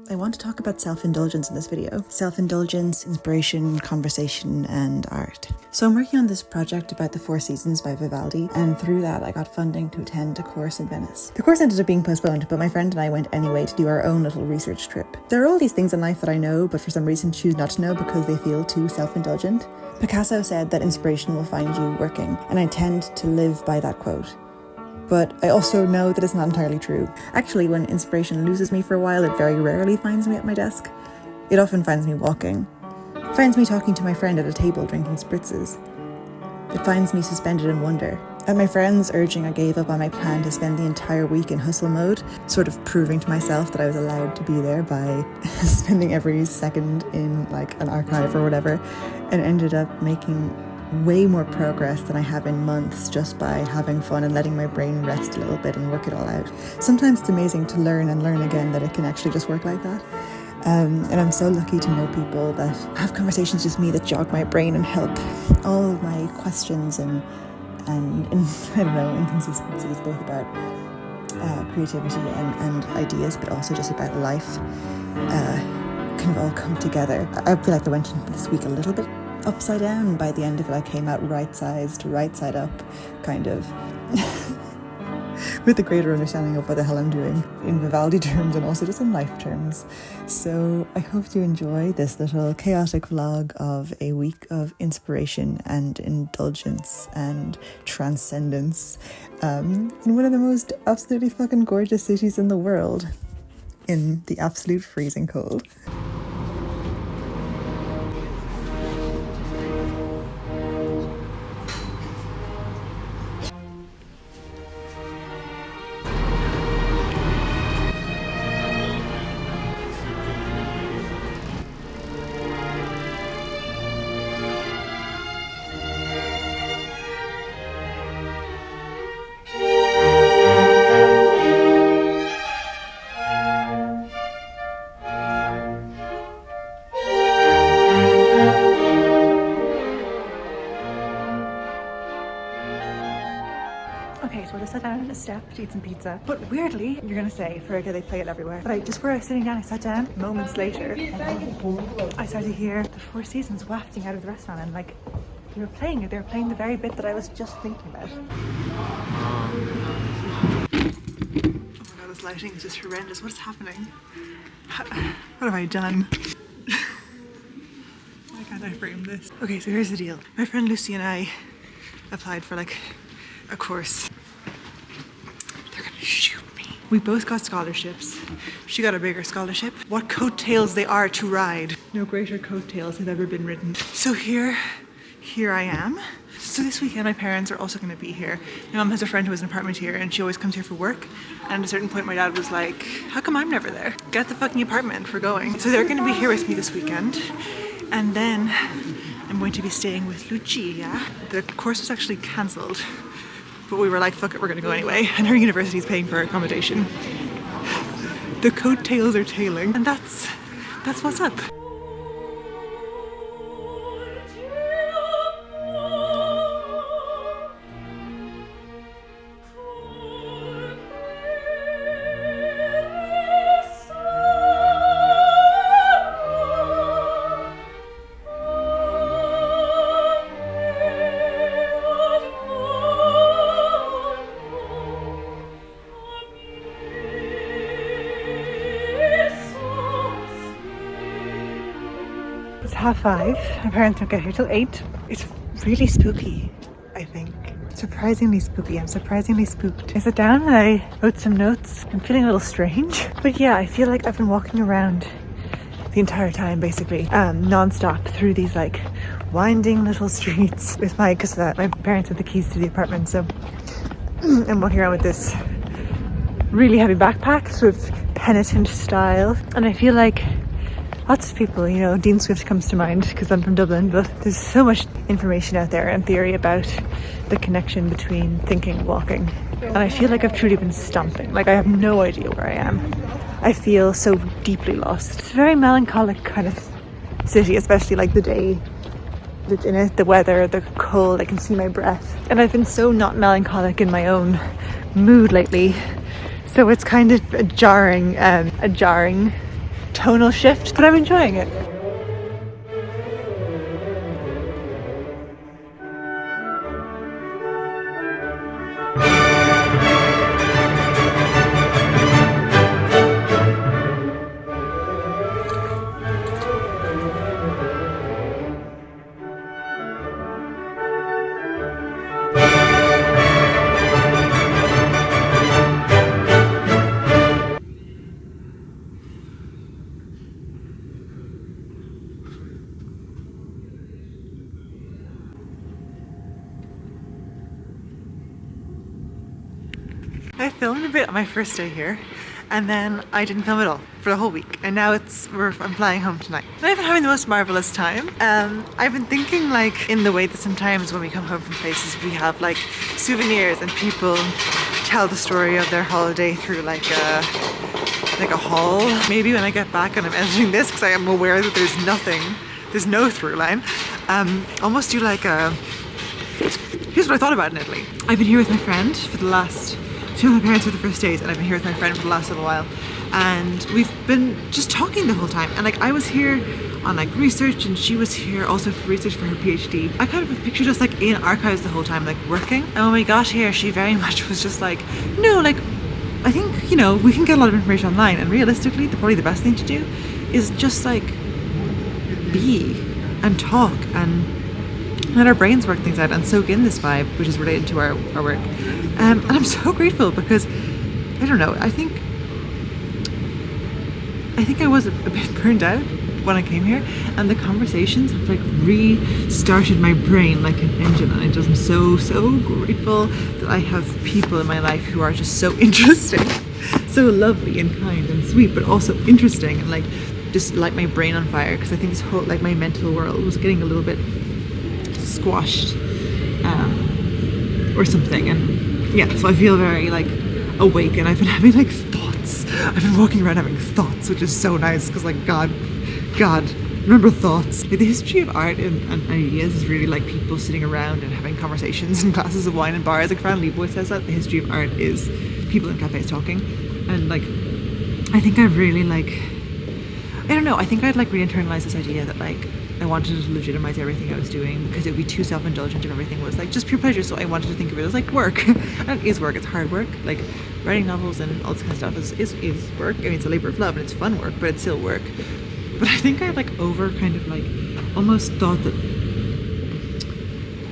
I want to talk about self-indulgence in this video. Self-indulgence, inspiration, conversation, and art. So I'm working on this project about the Four Seasons by Vivaldi, and through that I got funding to attend a course in Venice. The course ended up being postponed, but my friend and I went anyway to do our own little research trip. There are all these things in life that I know, but for some reason choose not to know because they feel too self-indulgent. Picasso said that inspiration will find you working, and I tend to live by that quote. But I also know that it's not entirely true. Actually, when inspiration loses me for a while, it very rarely finds me at my desk. It often finds me walking. It finds me talking to my friend at a table drinking spritzes. It finds me suspended in wonder. At my friend's urging, I gave up on my plan to spend the entire week in hustle mode, sort of proving to myself that I was allowed to be there by spending every second in like an archive or whatever, and ended up making way more progress than I have in months just by having fun and letting my brain rest a little bit and work it all out. Sometimes it's amazing to learn and learn again that it can actually just work like that. And I'm so lucky to know people that have conversations with me that jog my brain and help all of my questions and I don't know, inconsistencies, both about creativity and ideas, but also just about life, kind of all come together. I feel like I went into this week a little bit upside down, and by the end of it I came out right-sized, right side up, kind of with a greater understanding of what the hell I'm doing in Vivaldi terms and also just in life terms. So I hope you enjoy this little chaotic vlog of a week of inspiration and indulgence and transcendence in one of the most absolutely fucking gorgeous cities in the world, in the absolute freezing cold. Okay, so I just sat down on a step to eat some pizza. But weirdly, you're gonna say, for they play it everywhere. But just where I was sitting down, I sat down. Moments later, I started to hear the Four Seasons wafting out of the restaurant, and like they were playing it. They were playing the very bit that I was just thinking about. Oh my god, this lighting is just horrendous. What is happening? What have I done? Why can't I frame this? Okay, so here's the deal. My friend Lucy and I applied for like a course. They're gonna shoot me. We both got scholarships. She got a bigger scholarship. What coattails they are to ride. No greater coattails have ever been ridden. So here I am. So this weekend my parents are also gonna be here. My mom has a friend who has an apartment here and she always comes here for work. And at a certain point my dad was like, how come I'm never there? Get the fucking apartment, we're going. So they're gonna be here with me this weekend. And then I'm going to be staying with Lucia. The course was actually cancelled, but we were like, fuck it, we're gonna go anyway. And her university is paying for our accommodation. The coattails are tailing, and that's what's up. It's 5:30. My parents don't get here till 8. It's really spooky, I think. Surprisingly spooky. I'm surprisingly spooked. I sat down and I wrote some notes. I'm feeling a little strange. But yeah, I feel like I've been walking around the entire time, basically, non-stop through these like winding little streets with because my parents have the keys to the apartment. So I'm walking around with this really heavy backpack, sort of penitent style. And I feel like lots of people, you know, Dean Swift comes to mind because I'm from Dublin, but there's so much information out there and theory about the connection between thinking and walking. And I feel like I've truly been stomping. Like I have no idea where I am. I feel so deeply lost. It's a very melancholic kind of city, especially like the day that's in it, the weather, the cold, I can see my breath. And I've been so not melancholic in my own mood lately. So it's kind of a jarring tonal shift, but I'm enjoying it. I filmed a bit on my first day here, and then I didn't film at all for the whole week, and now I'm flying home tonight. And I've been having the most marvelous time. I've been thinking, like, in the way that sometimes when we come home from places we have like souvenirs and people tell the story of their holiday through like a haul. Maybe when I get back and I'm editing this, because I am aware that there's no through line, almost do like a... Here's what I thought about in Italy. I've been here with my friend for the last... Two of my parents for the first days, and I've been here with my friend for the last little while, and we've been just talking the whole time. And like, I was here on like research, and she was here also for research for her PhD. I kind of pictured us like in archives the whole time, like working. And when we got here, she very much was just like, no, like, I think, you know, we can get a lot of information online, and realistically, probably the best thing to do is just like be and talk and let our brains work things out and soak in this vibe, which is related to our work. And I'm so grateful because, I don't know, I think I was a bit burned out when I came here, and the conversations have like restarted my brain like an engine, and I'm so grateful that I have people in my life who are just so interesting, so lovely and kind and sweet, but also interesting, and like just light my brain on fire, because I think this whole, like, my mental world was getting a little bit squashed or something. And yeah, so I feel very like awake, and I've been having like thoughts. I've been walking around having thoughts, which is so nice, because like God, remember thoughts. Like, the history of art and ideas is really like people sitting around and having conversations in glasses of wine and bars. Like Fran Lebowitz says that the history of art is people in cafes talking. And like, I think I've really like, I don't know, I think I'd like re-internalize this idea that like I wanted to legitimize everything I was doing, because it would be too self-indulgent if everything was like just pure pleasure. So I wanted to think of it as like work. And it is work, it's hard work. Like writing novels and all this kind of stuff is work. I mean, it's a labor of love and it's fun work, but it's still work. But I think I like kind of like almost thought that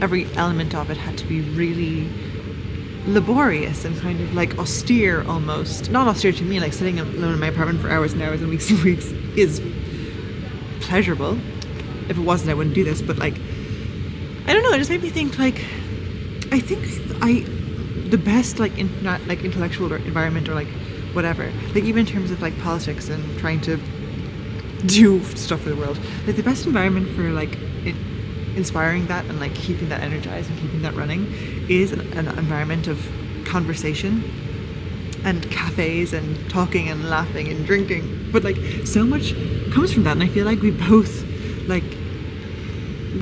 every element of it had to be really laborious and kind of like austere almost. Not austere to me, like sitting alone in my apartment for hours and hours and weeks is pleasurable. If it wasn't, I wouldn't do this. But like, I don't know, it just made me think like, I think the best like intellectual environment, or like whatever, like even in terms of like politics and trying to do stuff for the world, like the best environment for like inspiring that and like keeping that energized and keeping that running is an environment of conversation and cafes and talking and laughing and drinking. But like, so much comes from that, and I feel like we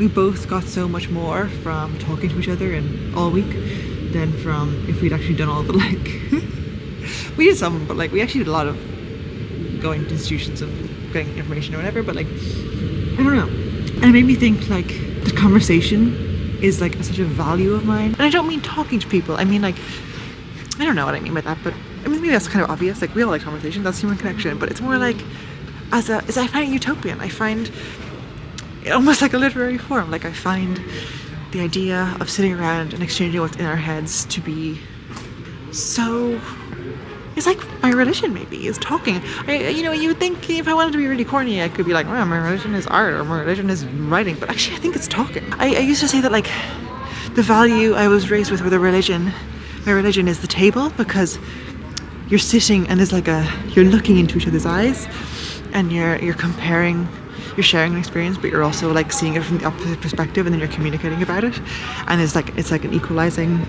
both got so much more from talking to each other and all week than from if we'd actually done all the like we did some, but like we actually did a lot of going to institutions and getting information or whatever. But like, I don't know, and it made me think like the conversation is like such a value of mine. And I don't mean talking to people, I mean like, I don't know what I mean by that, but I mean, maybe that's kind of obvious, like we all like conversation, that's human connection. But it's more like, as I find it utopian. I find it almost like a literary form. Like I find the idea of sitting around and exchanging what's in our heads to be so, it's like my religion maybe, is talking. You would think if I wanted to be really corny, I could be like, well, my religion is art, or my religion is writing, but actually I think it's talking. I used to say that like the value I was raised with my religion is the table, because you're sitting and there's like you're looking into each other's eyes, and you're comparing, you're sharing an experience, but you're also like seeing it from the opposite perspective, and then you're communicating about it, and it's like an equalizing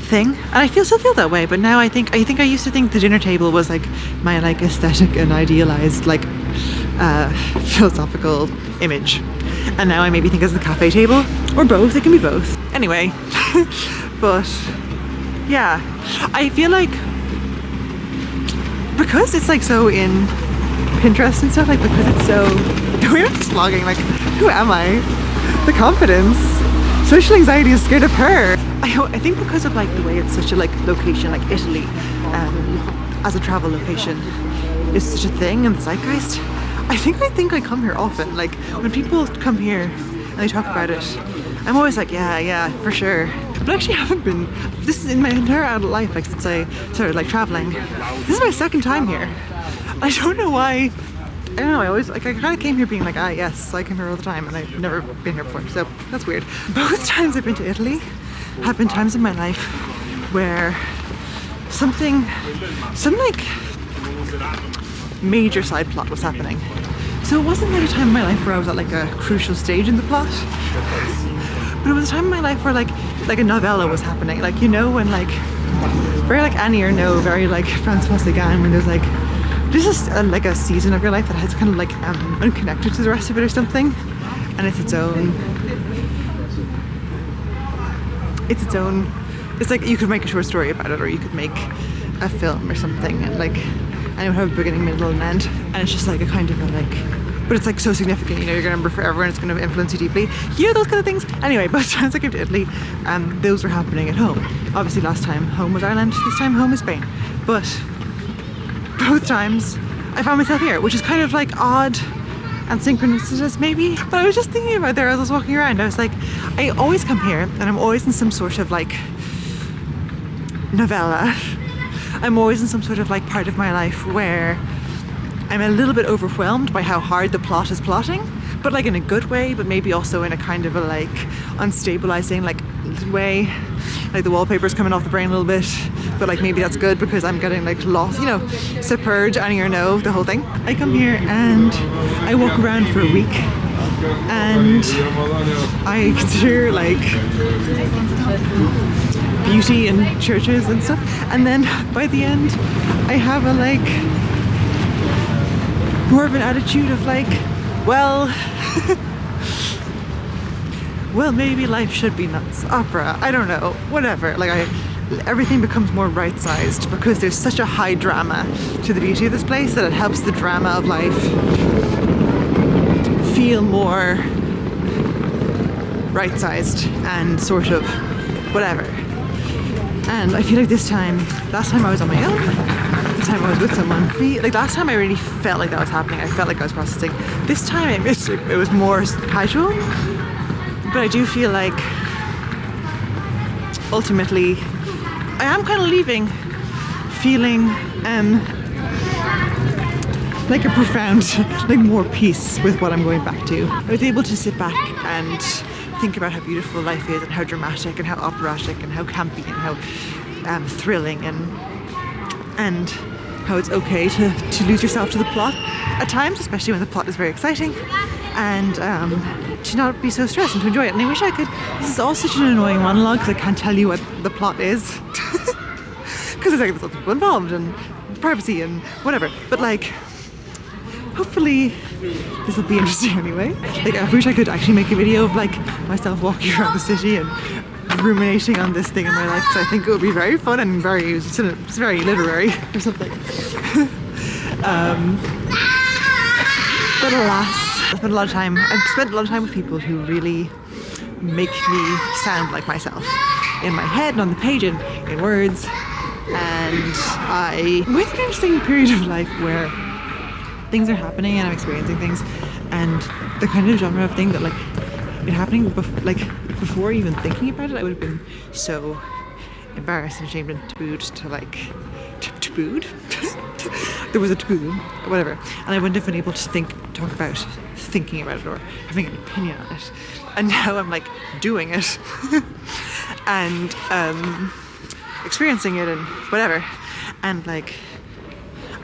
thing. And I still feel that way, but now I think I used to think the dinner table was like my like aesthetic and idealized like philosophical image, and now I maybe think as the cafe table, or both. It can be both anyway. But yeah, I feel like because it's like so in Pinterest and stuff, like, because it's so, we're just vlogging, like, who am I? The confidence. Social anxiety is scared of her. I think because of like the way it's such a like location, like Italy, as a travel location is such a thing in the zeitgeist. I think I come here often. Like when people come here and they talk about it, I'm always like, yeah, for sure. But I actually haven't been. This is in my entire adult life, like since I started like traveling. This is my second time here. I don't know why. I don't know, I always, like, I kind of came here being like, yes, I come here all the time, and I've never been here before, so that's weird. Both times I've been to Italy have been times in my life where some like major side plot was happening. So it wasn't like a time in my life where I was at like a crucial stage in the plot, but it was a time in my life where like a novella was happening. Like, you know, when like, very like Annie Ernaux, very like Francois Sagan, when there's like, this is like a season of your life that has kind of like unconnected to the rest of it or something, and it's like you could make a short story about it, or you could make a film or something, and like, and it would have a beginning, middle and end, and it's just like a kind of a like, but it's like so significant, you know, you're gonna remember forever and it's gonna influence you deeply, you know, those kind of things. Anyway, both times I came to Italy, those were happening at home. Obviously last time home was Ireland, this time home is Spain, but both times I found myself here, which is kind of like odd and synchronicitous maybe. But I was just thinking about there as I was walking around. I was like, I always come here and I'm always in some sort of like novella. I'm always in some sort of like part of my life where I'm a little bit overwhelmed by how hard the plot is plotting, but like in a good way, but maybe also in a kind of a like unstabilizing like way. Like the wallpaper's coming off the brain a little bit, but like maybe that's good because I'm getting like lost, you know, submerged, Annie Ernaux, the whole thing. I come here and I walk around for a week and I consider like beauty in churches and stuff, and then by the end I have a like more of an attitude of like, well well, maybe life should be nuts. Opera, I don't know, whatever. Like everything becomes more right-sized because there's such a high drama to the beauty of this place that it helps the drama of life feel more right-sized and sort of whatever. And I feel like last time I was on my own, this time I was with someone. Like last time I really felt like that was happening. I felt like I was processing. This time it was more casual. But I do feel like ultimately I am kind of leaving feeling like a profound, like more peace with what I'm going back to. I was able to sit back and think about how beautiful life is and how dramatic and how operatic and how campy and how thrilling and how it's okay to lose yourself to the plot at times, especially when the plot is very exciting, and to not be so stressed and to enjoy it. And I wish I could. This is all such an annoying monologue because I can't tell you what the plot is because there's like people involved and privacy and whatever. But like, hopefully this will be interesting anyway. Like I wish I could actually make a video of like myself walking around the city and ruminating on this thing in my life, because I think it would be very fun and it's very literary or something. But alas, I've spent a lot of time with people who really make me sound like myself in my head and on the page and in words. And I'm in an interesting period of life where things are happening and I'm experiencing things, and the kind of genre of thing that like it happening before even thinking about it, I would have been so embarrassed and ashamed and tabooed to like tabooed. There was a taboo, whatever, and I wouldn't have been able to talk about thinking about it or having an opinion on it. And now I'm like doing it and experiencing it and whatever, and like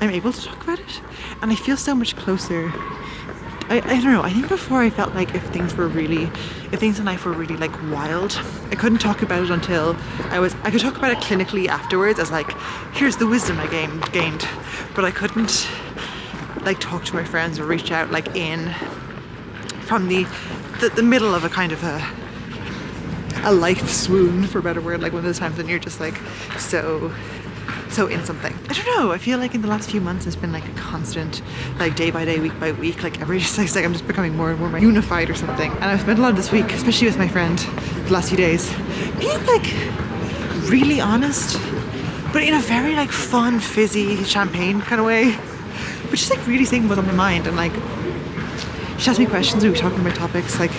I'm able to talk about it, and I feel so much closer. I don't know, I think before I felt like if things in life were really like wild, I couldn't talk about it until I could talk about it clinically afterwards as like, here's the wisdom I gained, but I couldn't like talk to my friends or reach out like from the middle of a kind of a life swoon, for a better word, like one of those times when you're just like so in something. I don't know, I feel like in the last few months it's been like a constant, like day by day, week by week, like it's like I'm just becoming more and more unified or something. And I've spent a lot of this week, especially with my friend, the last few days, being like really honest, but in a very like fun, fizzy, champagne kind of way, which is like really saying what's on my mind. And like, she asked me questions, we were talking about topics like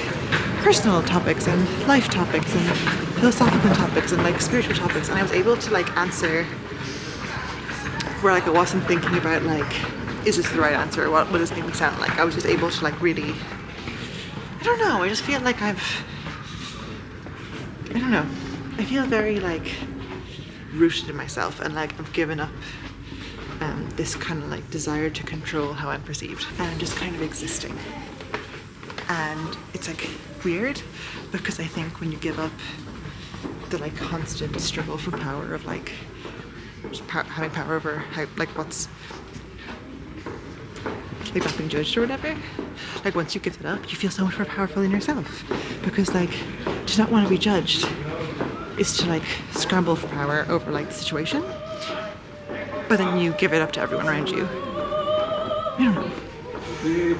personal topics and life topics and philosophical topics and like spiritual topics, and I was able to like answer where like I wasn't thinking about like, is this the right answer, or what does this make me sound like. I was just able to like really, I don't know, I just feel like I don't know, I feel very like rooted in myself, and like I've given up this kind of like desire to control how I'm perceived, and I'm just kind of existing. And it's like weird, because I think when you give up the like constant struggle for power of like just having power over how, like what's like not being judged or whatever, like once you give it up, you feel so much more powerful in yourself, because like to not want to be judged is to like scramble for power over like the situation, but then you give it up to everyone around you. I don't know.